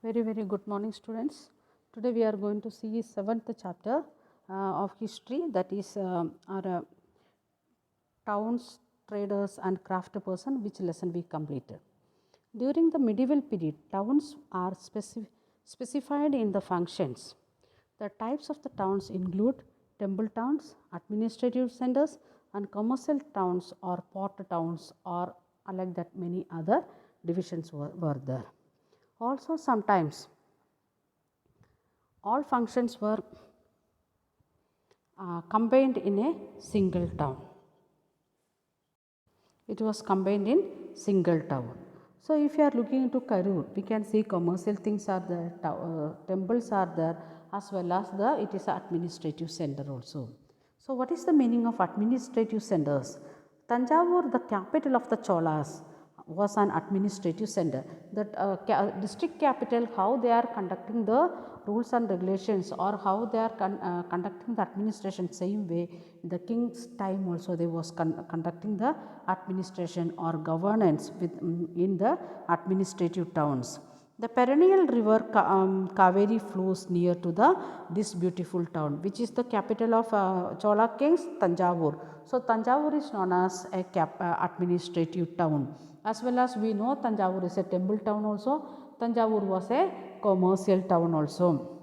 Very good morning, students. Today we are going to see 7th chapter of history, that is our towns, traders and craft person, which lesson we completed. During the medieval period, towns are specified in the functions. The types of the towns include temple towns, administrative centers and commercial towns or port towns, or like that many other divisions were there. Also sometimes all functions were combined in a single town. It was combined in single town. So if you are looking into Karur, we can see commercial things are there, temples are there, as well as it is an administrative center also. So what is the meaning of administrative centers? Tanjavur, the capital of the Cholas, was an administrative center. The district capital, how they are conducting the rules and regulations, or how they are conducting the administration, same way in the king's time also they was conducting the administration or governance in the administrative towns. The perennial river Kaveri flows near to this beautiful town, which is the capital of Chola kings, Tanjavur. So Tanjavur is known as a administrative town. As well as we know, Tanjavur is a temple town also. Tanjavur was a commercial town also.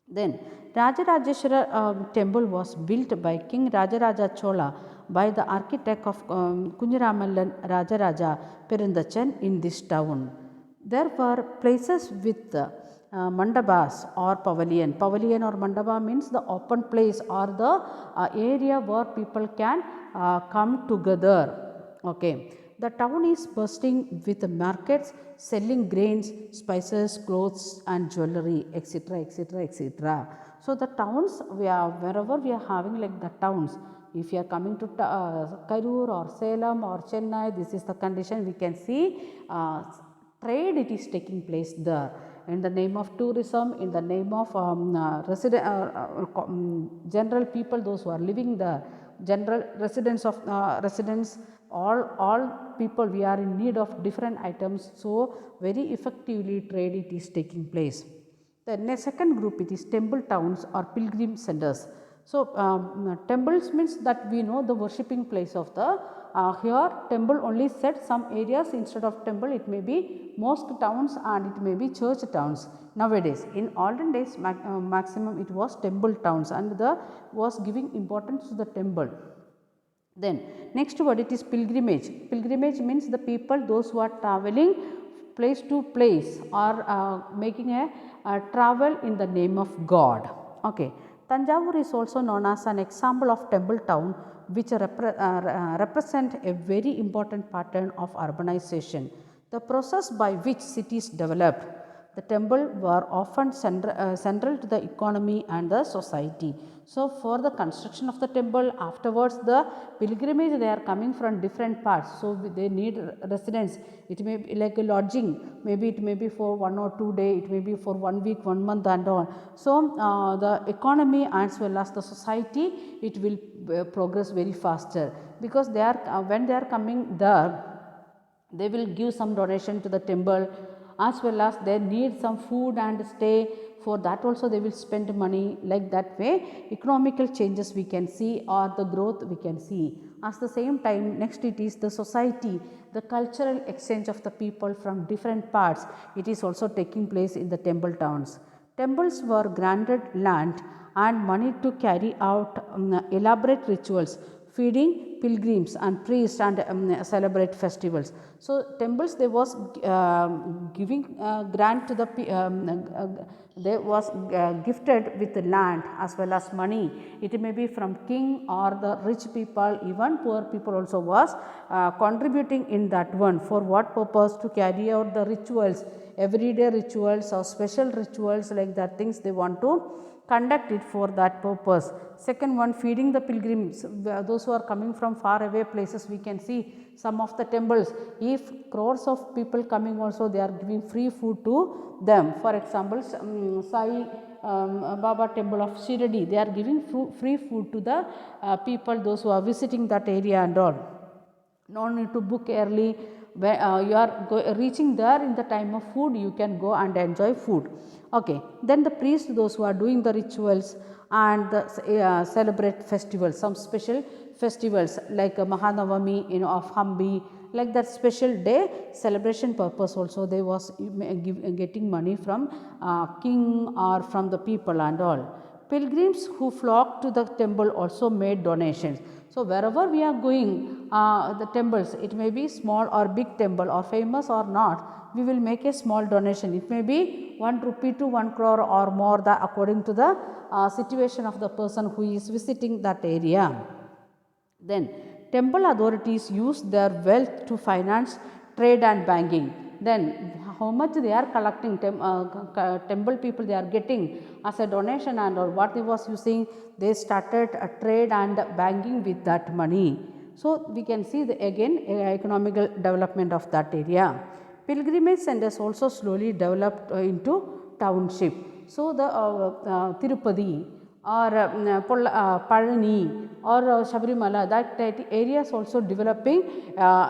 Then Rajarajeshwara temple was built by King Rajaraja Chola by the architect of Kunjaramallan Rajaraja Perundachan in this town. There were places with mandabas or pavilion. Pavilion or mandaba means the open place or the area where people can come together. Okay. The town is bursting with markets selling grains, spices, clothes and jewelry, etc., etc., etc. So the towns, wherever we are having like the towns, if you are coming to Karur or Salem or Chennai, this is the condition we can see. Trade, it is taking place there in the name of tourism, in the name of general people, those who are living there, general residents of residents, all people, we are in need of different items, so very effectively trade it is taking place. The second group, it is temple towns or pilgrim centers. So temples means that we know the worshipping place of the here temple only set some areas, instead of temple it may be mosque towns and it may be church towns nowadays. In olden days maximum it was temple towns, and the was giving importance to the temple. Then next word, it is pilgrimage. Pilgrimage means the people, those who are traveling place to place, or making a travel in the name of God. Okay. Tanjavur is also known as an example of temple town, which represent a very important pattern of urbanization. The process by which cities developed, the temple were often central to the economy and the society. So for the construction of the temple, afterwards the pilgrimage, they are coming from different parts, so they need residence. It may be like a lodging, maybe it may be for 1 or 2 days, it may be for 1 week, 1 month and all. So the economy as well as the society, it will progress very faster, because they are when they are coming there, they will give some donation to the temple, as well as they need some food and stay, for that also they will spend money. Like that way economical changes we can see, or the growth we can see. At the same time, next it is the society, the cultural exchange of the people from different parts, it is also taking place in the temple towns. Temples were granted land and money to carry out elaborate rituals, feeding pilgrims and priests, and celebrate festivals. So temples, they was giving grant to the they was gifted with land as well as money. It may be from king or the rich people, even poor people also was contributing in that one. For what purpose? To carry out the rituals, everyday rituals or special rituals, like that things they want to conduct it for that purpose. Second one, feeding the pilgrims, those who are coming from far away places. We can see some of the temples, if crores of people coming also, they are giving free food to them. For example, Sai Baba temple of Shirdi, they are giving free food to the people, those who are visiting that area and all. No need to book early, when you are reaching there in the time of food, you can go and enjoy food. Okay. Then the priests, those who are doing the rituals and the, celebrate festivals, some special festivals like Mahanavami, of Hambi, like that special day celebration purpose also they was getting money from king or from the people and all. Pilgrims who flocked to the temple also made donations. So, wherever we are going, the temples, it may be small or big temple or famous or not, we will make a small donation. It may be 1 rupee to 1 crore or more, according to the situation of the person who is visiting that area. Then temple authorities use their wealth to finance trade and banking. Then how much they are collecting, temple people they are getting as a donation and or what they was using, they started a trade and banking with that money. So, we can see again economical development of that area. Pilgrimage centers also slowly developed into township. So, the Tirupati or Palani or Sabrimala, that areas also developing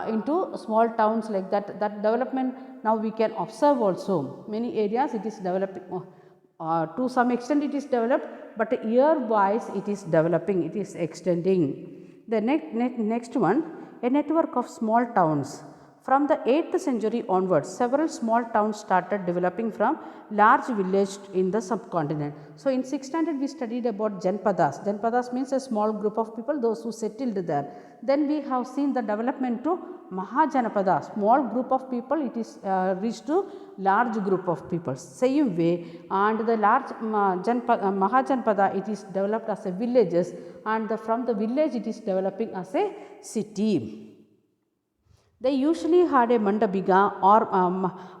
into small towns like that. That development now we can observe also. Many areas it is developing, to some extent it is developed, but year wise it is developing, it is extending. The next one, a network of small towns. From the 8th century onwards, several small towns started developing from large villages in the subcontinent. So, in 6th standard we studied about Janpadas. Janpadas means a small group of people, those who settled there. Then we have seen the development to Mahajanapada, small group of people, it is reached to large group of people. Same way, and the large Mahajanpada, it is developed as a villages, and from the village it is developing as a city. They usually had a mandabiga or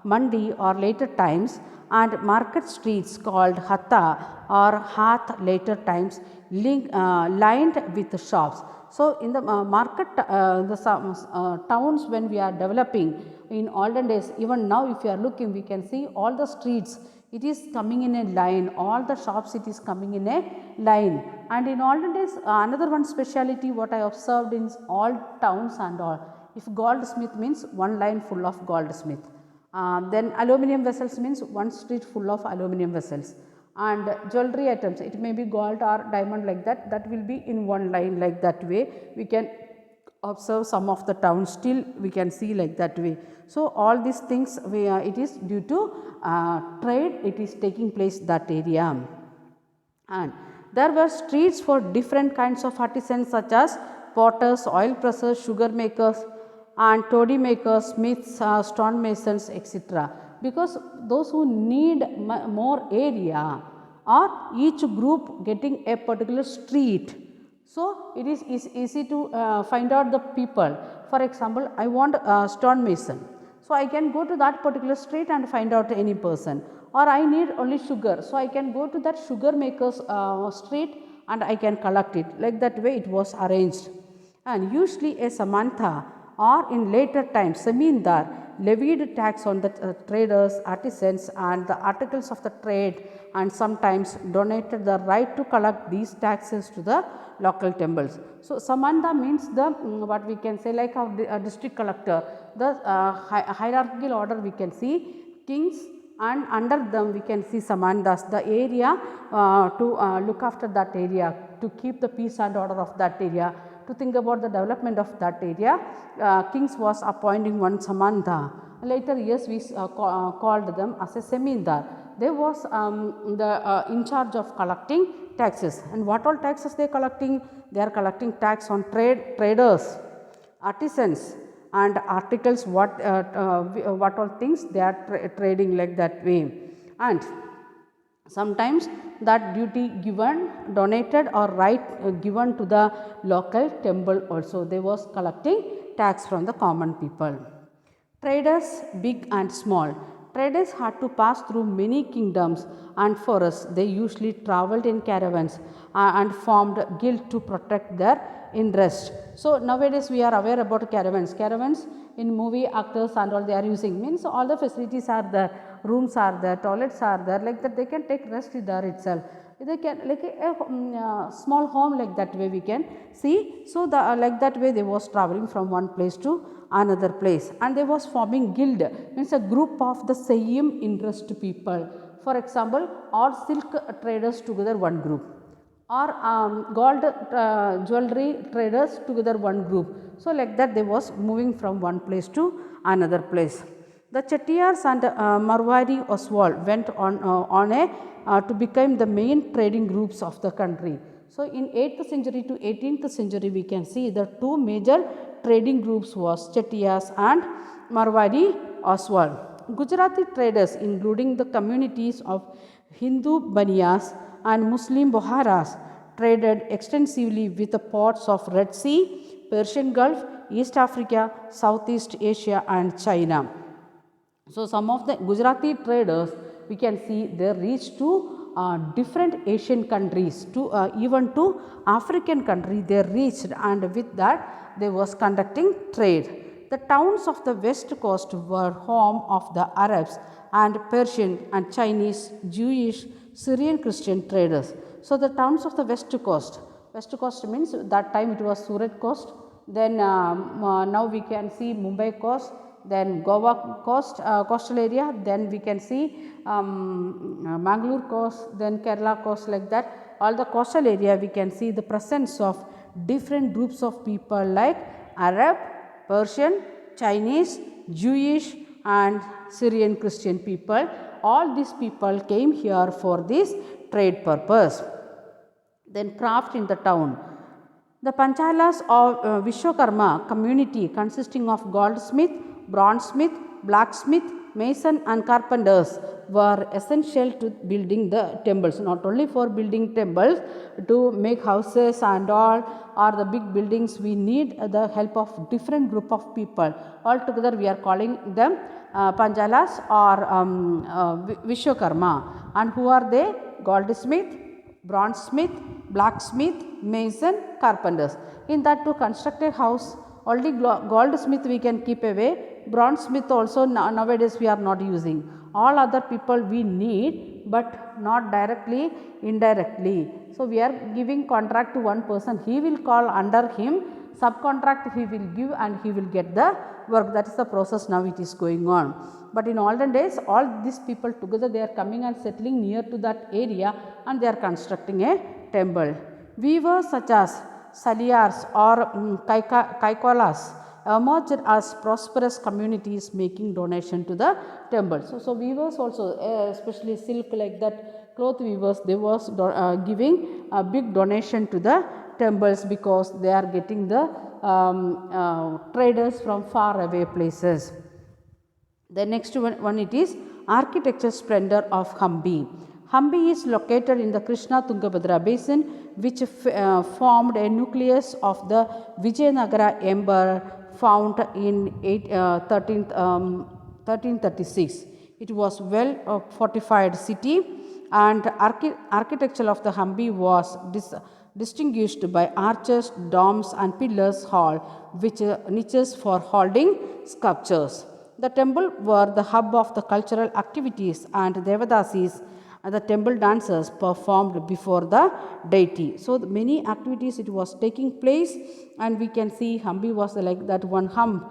mandi or later times, and market streets called hatta or hath later times lined with shops. So, in the market, towns when we are developing in olden days, even now if you are looking, we can see all the streets, it is coming in a line, all the shops it is coming in a line. And in olden days, another one speciality what I observed in all towns and all, if goldsmith means one line full of goldsmith, then aluminum vessels means one street full of aluminum vessels, and jewelry items, it may be gold or diamond like that, that will be in one line like that way. We can observe some of the towns, still we can see like that way. So, all these things it is due to trade, it is taking place that area. And there were streets for different kinds of artisans such as potters, oil pressers, sugar makers and toddy makers, smiths, stone masons, etc. Because those who need more area, or each group getting a particular street. So, it is easy to find out the people. For example, I want a stone mason. So, I can go to that particular street and find out any person, or I need only sugar. So, I can go to that sugar maker's street and I can collect it. Like that way it was arranged. And usually a Samantha or in later times Zamindar levied tax on the traders, artisans and the articles of the trade, and sometimes donated the right to collect these taxes to the local temples. So, Samantha means the what we can say like a district collector, the hierarchical order we can see kings, and under them we can see Samandas, the area to look after that area, to keep the peace and order of that area, to think about the development of that area. Kings was appointing one Samantha. Later years we called them as a Semindar. They was in charge of collecting taxes. And what all taxes they are collecting? They are collecting tax on traders, artisans and articles, what all things they are trading like that way. And sometimes that duty given, donated or right given to the local temple also, they was collecting tax from the common people. Traders, big and small. Traders had to pass through many kingdoms and forests. They usually travelled in caravans and formed guild to protect their interest. So, nowadays we are aware about caravans. Caravans in movie actors and all they are using, means all the facilities are there, rooms are there, toilets are there, like that they can take rest there itself. They can like a small home, like that way we can see. So the like that way they was traveling from one place to another place, and they was forming guild, means a group of the same interest people. For example, all silk traders together one group, or gold jewelry traders together one group. So like that they was moving from one place to another place. The Chettiars and Marwari Oswald went on a to become the main trading groups of the country. So in 8th century to 18th century we can see the two major trading groups was Chettiars and Marwari Oswald. Gujarati traders, including the communities of Hindu Baniyas and Muslim Boharas, traded extensively with the ports of Red Sea, Persian Gulf, East Africa, Southeast Asia and China. So some of the Gujarati traders we can see they reached to different Asian countries, to even to African country they reached, and with that they was conducting trade. The towns of the west coast were home of the Arabs and Persian and Chinese, Jewish, Syrian Christian traders. So the towns of the west coast means that time it was Surat coast, then now we can see Mumbai coast, then Goa coast, coastal area, then we can see Mangalore coast, then Kerala coast, like that. All the coastal area we can see the presence of different groups of people like Arab, Persian, Chinese, Jewish and Syrian Christian people. All these people came here for this trade purpose. Then craft in the town. The Panchalas of Vishwakarma community, consisting of goldsmith, bronzesmith, blacksmith, mason and carpenters, were essential to building the temples. Not only for building temples, to make houses and all, or the big buildings, we need the help of different group of people. Altogether we are calling them Panchalas or Vishwakarma. And who are they? Goldsmith, bronzesmith, blacksmith, mason, carpenters. In that, to construct a house, only goldsmith we can keep away, bronzesmith also nowadays we are not using. All other people we need, but not directly, indirectly. So we are giving contract to one person, he will call under him, subcontract he will give and he will get the work. That is the process now it is going on. But in olden days, all these people together they are coming and settling near to that area and they are constructing a temple. Weavers such as Saliyars or Kaikolas emerged as prosperous communities making donation to the temple. So weavers also, especially silk, like that, cloth weavers, they was giving a big donation to the temples because they are getting the traders from far away places. The next one it is architecture splendor of Hambi. Hambi is located in the Krishna Tungabhadra basin, which formed a nucleus of the Vijayanagara Empire found in 1336. It was well fortified city, and architecture of the Hambi was distinguished by arches, domes and pillars hall, which niches for holding sculptures. The temple were the hub of the cultural activities, and Devadasis, the temple dancers, performed before the deity. So many activities it was taking place, and we can see Hambi was like that one hub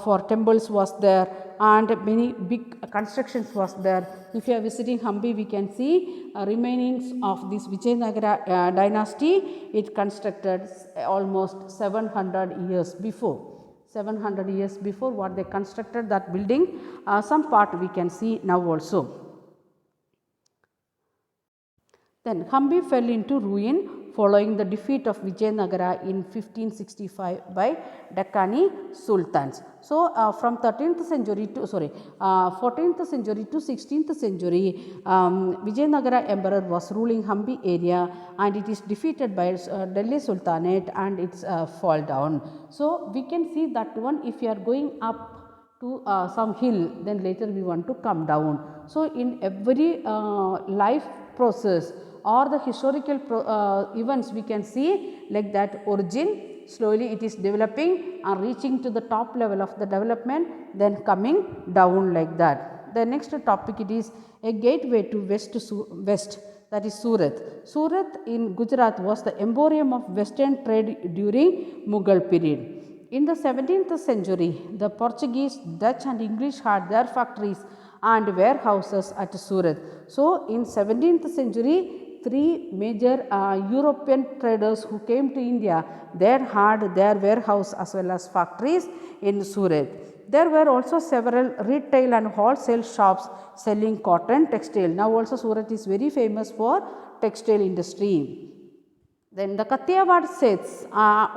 for temples was there, and many big constructions was there. If you are visiting Hambi, we can see remainings of this Vijayanagara dynasty. It constructed almost 700 years before. 700 years before what they constructed that building, some part we can see now also. Then Hambi fell into ruin following the defeat of Vijayanagara in 1565 by Deccani Sultans. So from 14th century to 16th century, Vijayanagara emperor was ruling Hambi area, and it is defeated by Delhi Sultanate and its fall down. So we can see that one, if you are going up to some hill, then later we want to come down. So in every life process or the historical events, we can see like that origin, slowly it is developing and reaching to the top level of the development, then coming down like that. The next topic it is a gateway to west that is Surat. Surat in Gujarat was the emporium of western trade during Mughal period. In the 17th century, the Portuguese, Dutch and English had their factories and warehouses at Surat. So, in 17th century, three major European traders who came to India, they had their warehouse as well as factories in Surat. There were also several retail and wholesale shops selling cotton, textile. Now also Surat is very famous for textile industry. Then the Kathiawar Seths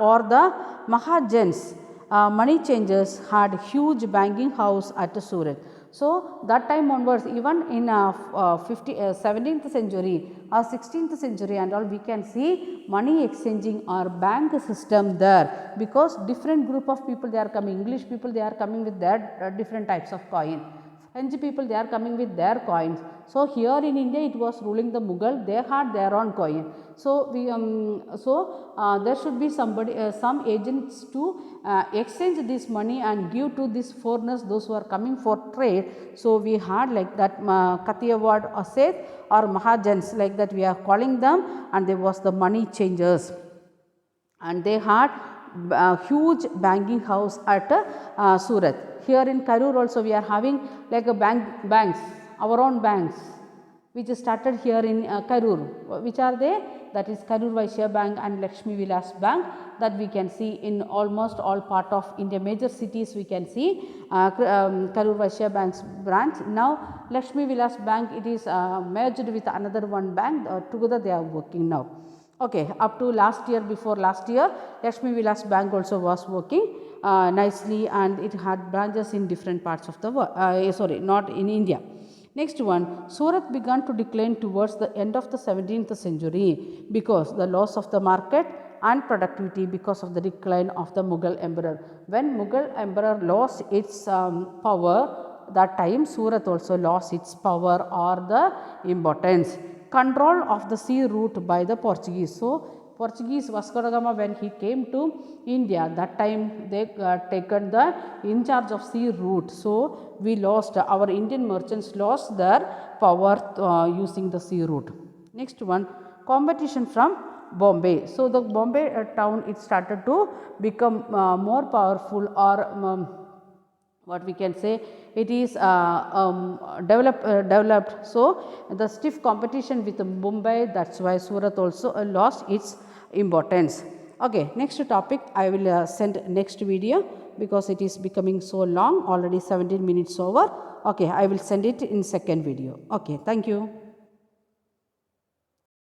or the Mahajans, money changers, had huge banking house at Surat. So, that time onwards, even in 17th century or 16th century and all, we can see money exchanging or bank system there, because different group of people they are coming. English people they are coming with their different types of coin. French people they are coming with their coins. So, here in India it was ruling the Mughal, they had their own coin. So, there should be somebody, some agents to exchange this money and give to these foreigners, those who are coming for trade. So, we had like that Kathiawar or Seth or Mahajans, like that we are calling them, and there was the money changers, and they had huge banking house at Surat. Here in Karur also we are having like a banks, our own banks, which started here in Karur. Which are they? That is Karur Vaishya Bank and Lakshmi Vilas Bank, that we can see in almost all part of India. Major cities we can see Karur Vaishya Bank's branch. Now Lakshmi Vilas Bank, it is merged with another one bank, together they are working now. Okay, up to last year, before last year, Lakshmi Vilas Bank also was working nicely, and it had branches in different parts of the world, not in India. Next one, Surat began to decline towards the end of the 17th century because the loss of the market and productivity because of the decline of the Mughal emperor. When Mughal emperor lost its power, that time Surat also lost its power or the importance. Control of the sea route by the Portuguese. So, Portuguese Vasco da Gama, when he came to India, that time they taken the in charge of sea route. So, we lost, our Indian merchants lost their power using the sea route. Next one, competition from Bombay. So, the Bombay town, it started to become more powerful, or what we can say, it is developed. So, the stiff competition with Mumbai, that is why Surat also lost its importance. Okay, next topic I will send next video, because it is becoming so long, already 17 minutes over. Okay, I will send it in second video. Okay, thank you.